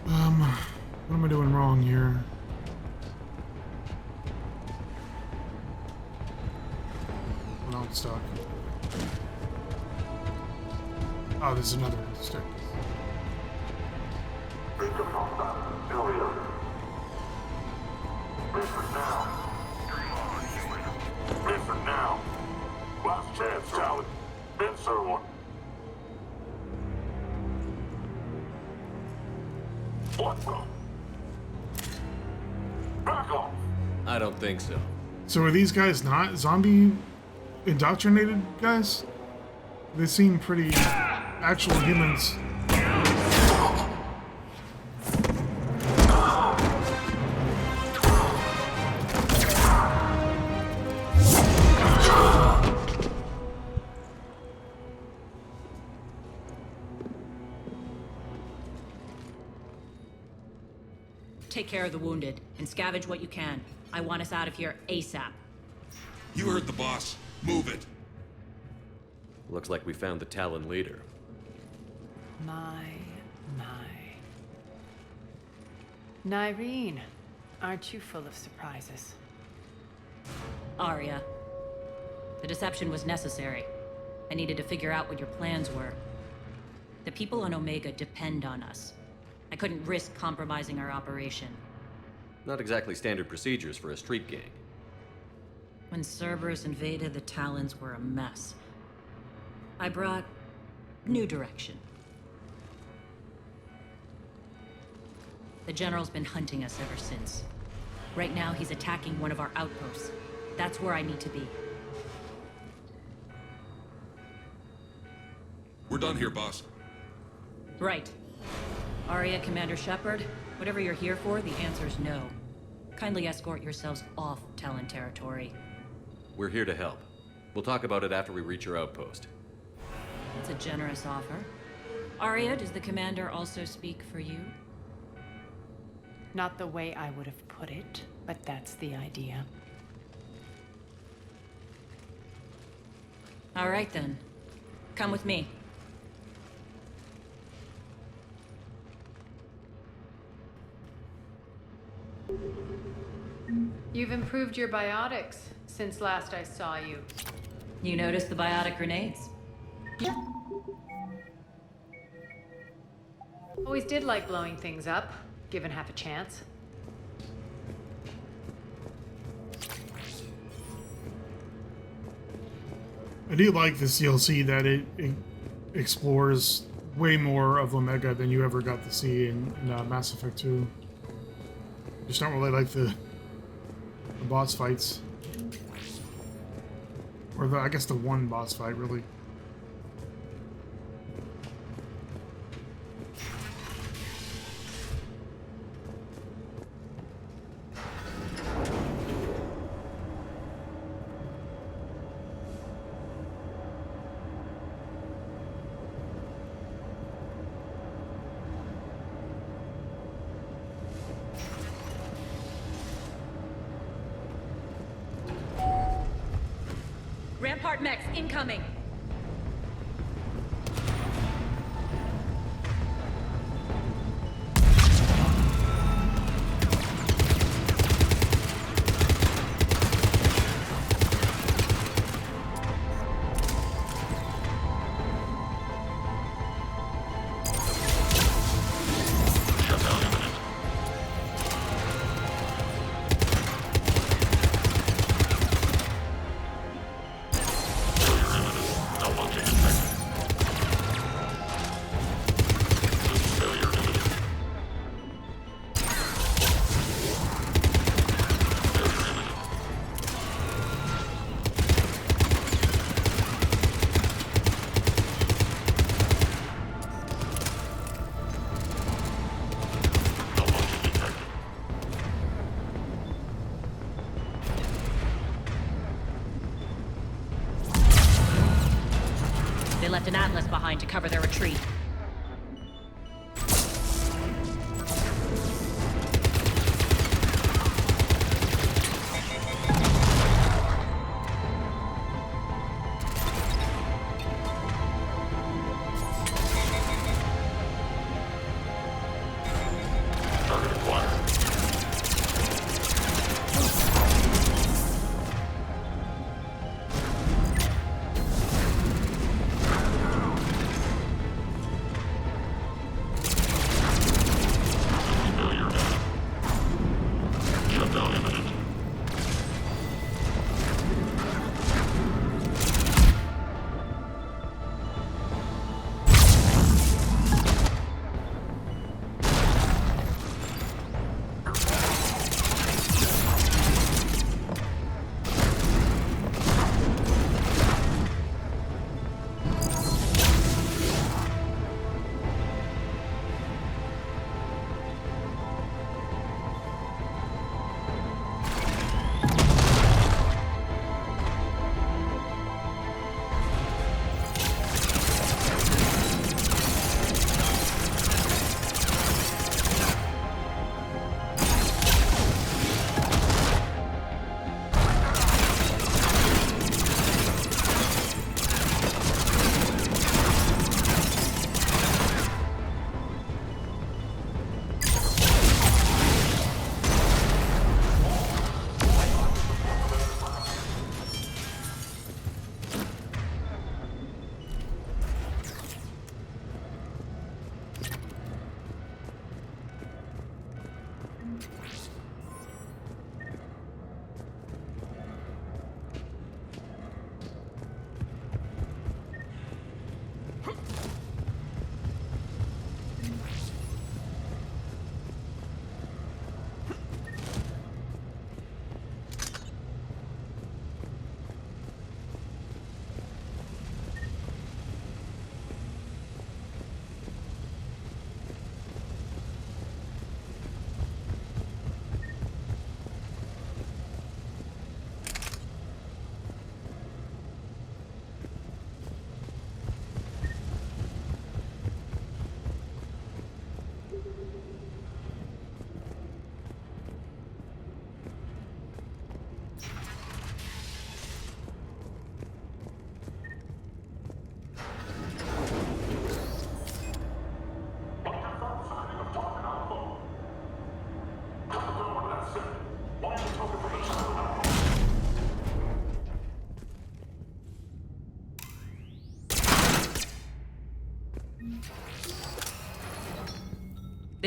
What am I doing wrong here? Oh, no, I'm stuck. Oh, there's another stick. Listen now. Last chance, Talon. Answer one. What the? Back off. I don't think so. So are these guys not zombie indoctrinated guys? They seem pretty actual humans. take care of the wounded and scavenge what you can. I want us out of here ASAP. You heard the boss. Move it. Looks like we found the Talon leader. My. Nyreen, aren't you full of surprises? Aria. The deception was necessary. I needed to figure out what your plans were. The people on Omega depend on us. I couldn't risk compromising our operation. Not exactly standard procedures for a street gang. When Cerberus invaded, the Talons were a mess. I brought new direction. The General's been hunting us ever since. Right now, he's attacking one of our outposts. That's where I need to be. We're done here, boss. Right. Aria, Commander Shepard, whatever you're here for, the answer's no. Kindly escort yourselves off Talon territory. We're here to help. We'll talk about it after we reach your outpost. That's a generous offer. Aria, does the Commander also speak for you? Not the way I would have put it, but that's the idea. All right then. Come with me. You've improved your biotics since last I saw you. You noticed the biotic grenades? Always did like blowing things up, given half a chance. I do like this DLC that it explores way more of Omega than you ever got to see in Mass Effect 2. Just don't really like the boss fights. Or I guess the one boss fight, really. Rampart mechs incoming! They left an Atlas behind to cover their retreat.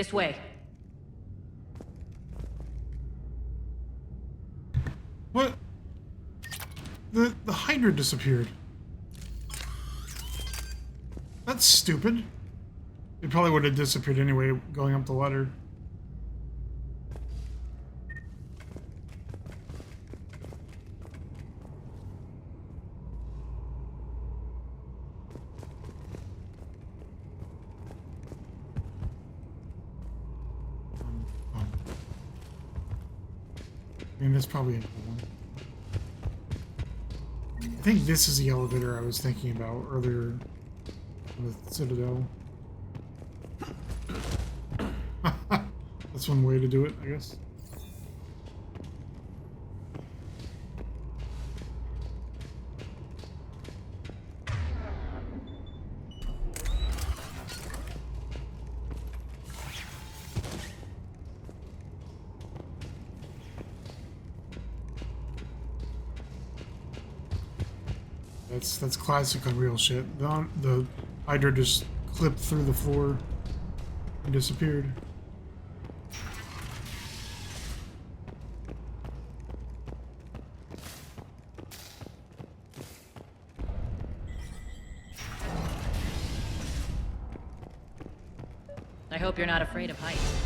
This way. What? The Hydra disappeared. That's stupid. It probably would have disappeared anyway, going up the ladder. I mean, that's probably a good one. I think this is the elevator I was thinking about earlier with Citadel. That's one way to do it, I guess. That's classic Unreal shit. The Hydra just clipped through the floor and disappeared. I hope you're not afraid of heights.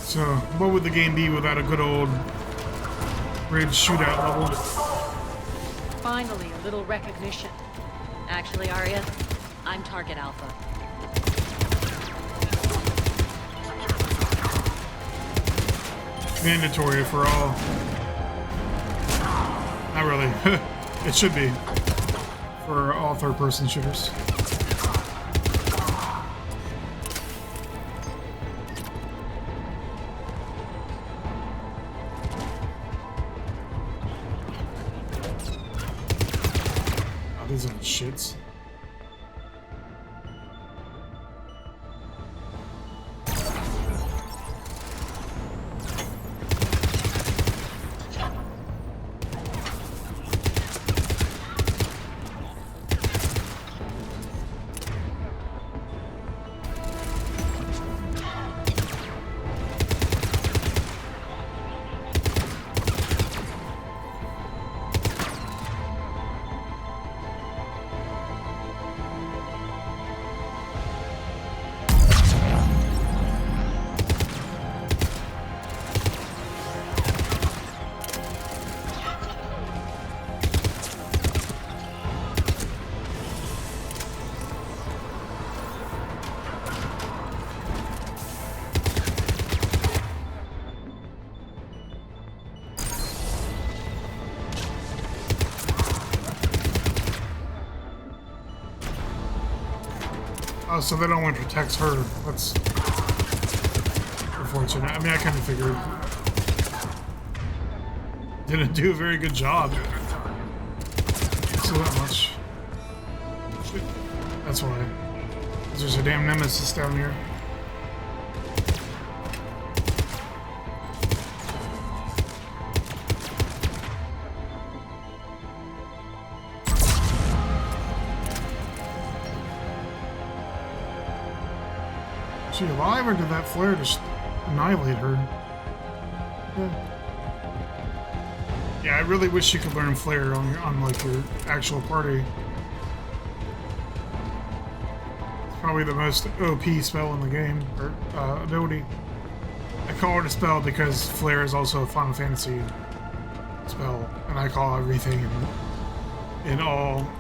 So, what would the game be without a good old bridge shootout level? Finally, a little recognition. Actually, Aria, I'm Target Alpha. Mandatory for all. Not really. It should be. For all third-person shooters. Oh, these are shits. Oh, so that only protects her. That's unfortunate. I mean, I kind of figured. Didn't do a very good job. So that much. That's why. There's a damn nemesis down here. Is she alive, or did that flare just annihilate her? Yeah, I really wish you could learn flare on like your actual party. It's probably the most OP spell in the game, or ability. I call it a spell because flare is also a Final Fantasy spell, and I call everything in all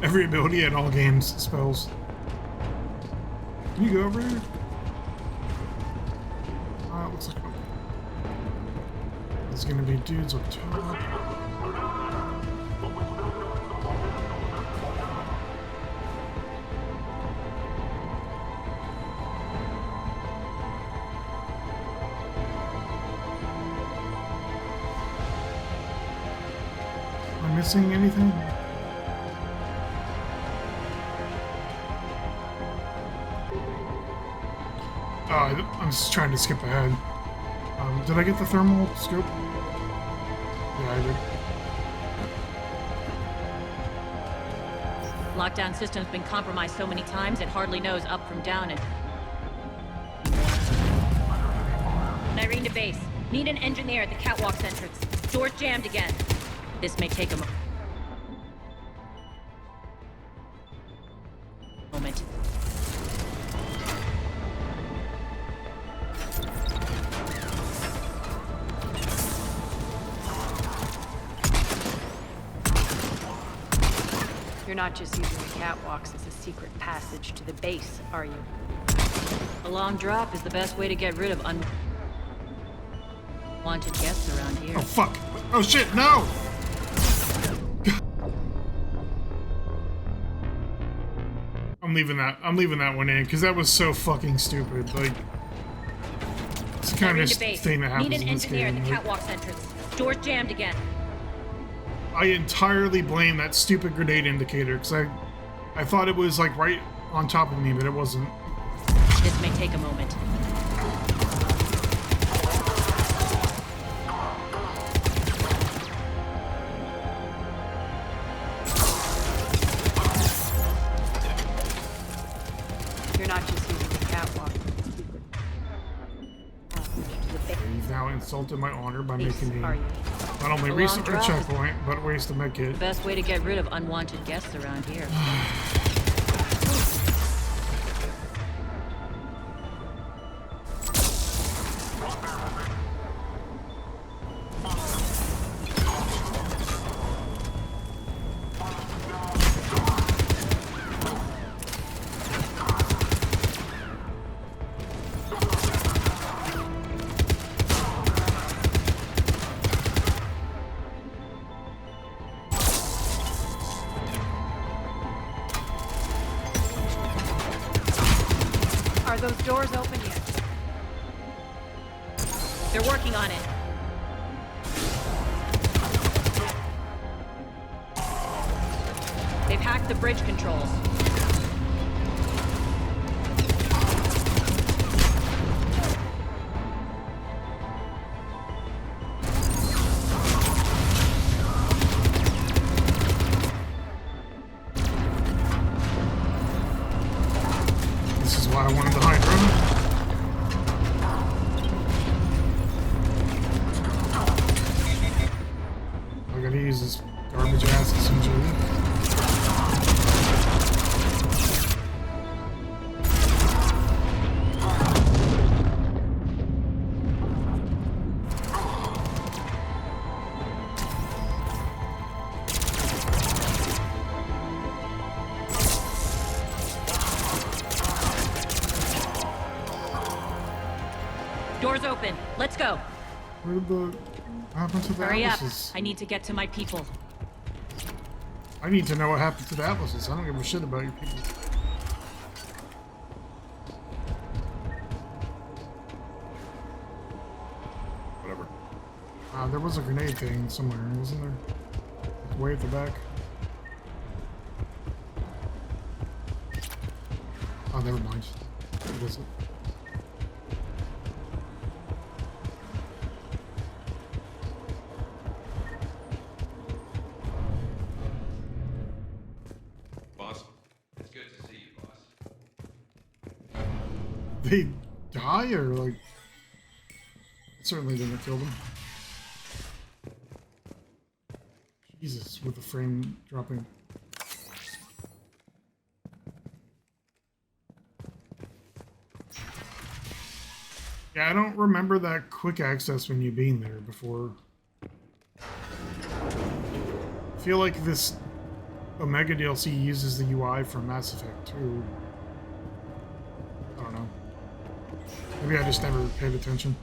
every ability in all games spells. Can you go over here? It looks like there's gonna be dudes up top. missing anything? I'm just trying to skip ahead. Did I get the thermal scope? Yeah, I did. Lockdown system's been compromised so many times it hardly knows up from down and... Irene to base. Need an engineer at the catwalk's entrance. Door's jammed again. This may take a moment. You're not just using the catwalks as a secret passage to the base, are you? A long drop is the best way to get rid of unwanted guests around here. Oh fuck! Oh shit! No! I'm leaving that one in because that was so fucking stupid. Like, it's the kind of thing that happens in this game. Need an engineer at the catwalk's entrance. Door's jammed again. I entirely blame that stupid grenade indicator because I thought it was like right on top of me, but it wasn't. This may take a moment. You're not just using the catwalk. You've now insulted my honor by making me not only reset a checkpoint, but waste a medkit. The best way to get rid of unwanted guests around here. Are those doors open yet? They're working on it. They've hacked the bridge controls. This is why I wanted the Hydra. I gotta use this garbage ass SMG. Door's open. Let's go. Where did the... What happened to the Hurry Atlases? up. I need to get to my people. I need to know what happened to the Atlases. I don't give a shit about your people. Whatever. There was a grenade thing somewhere, wasn't there? Like way at the back. Oh, never mind. What is it? They die or like it certainly didn't kill them. Jesus, with the frame dropping. Yeah, I don't remember that quick access menu being there before. I feel like this Omega DLC uses the UI from Mass Effect 2. I don't know. Maybe I just never paid attention.